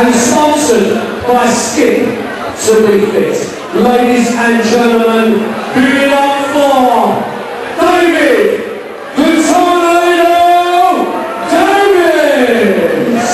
and sponsored by Skip to Be Fit. Ladies and gentlemen, give it up for David, the Tornado Davies!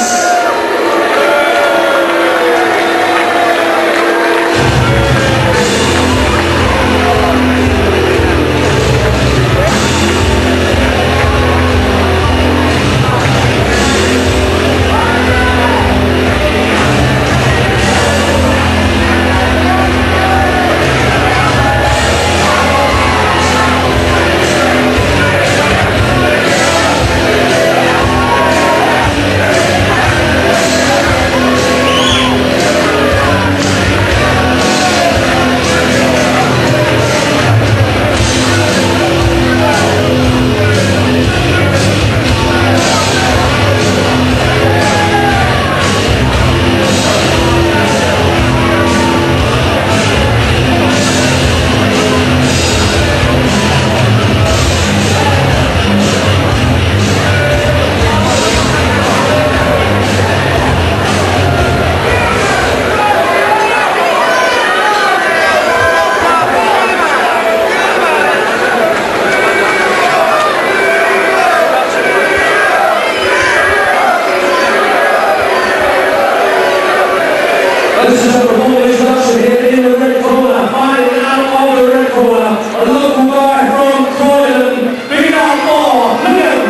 This is a formal introduction here in the red corner, fighting out of the red corner, a local guy from Croydon, big up more, look at him,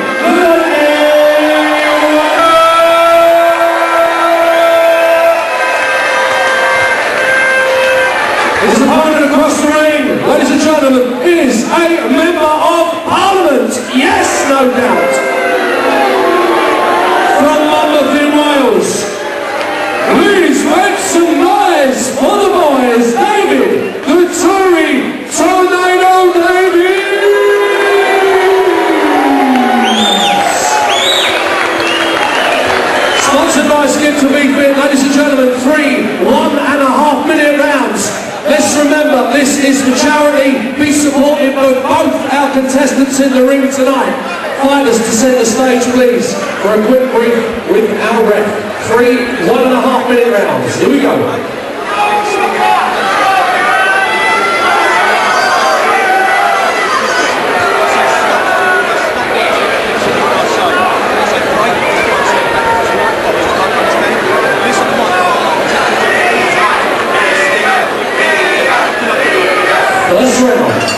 His opponent across the ring, ladies and gentlemen, is a member of Parliament, yes, no doubt, from Monmouth in Wales. Please make some noise for the boys, David, the Tory Tornado Davies! Sponsored by Skip to Be Fit, ladies and gentlemen, 3 1.5 minute rounds. Let's remember, this is for charity. Be supportive of both our contestants in the ring tonight. Fighters to set the stage, please, for a quick brief with our ref. 3 1.5 minute rounds. Here we go. First round.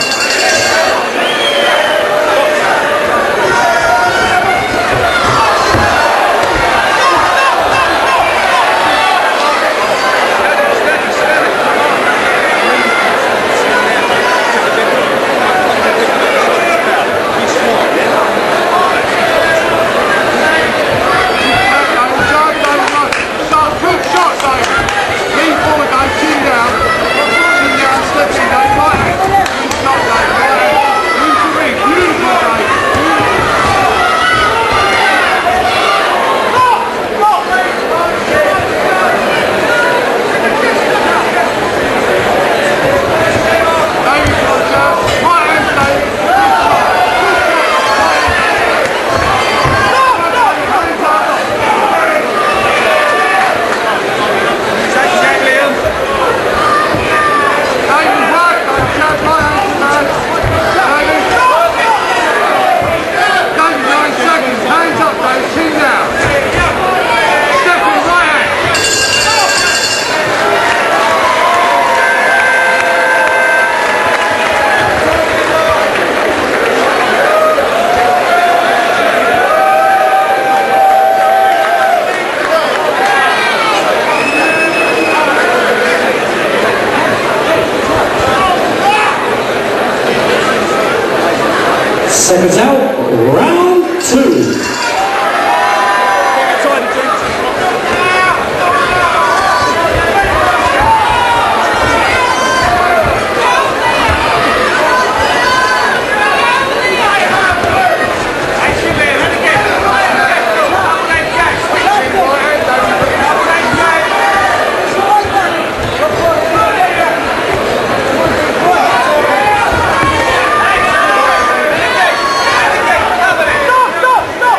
Seconds out, round 2. Stop!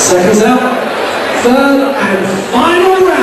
Seconds out. Third and final round.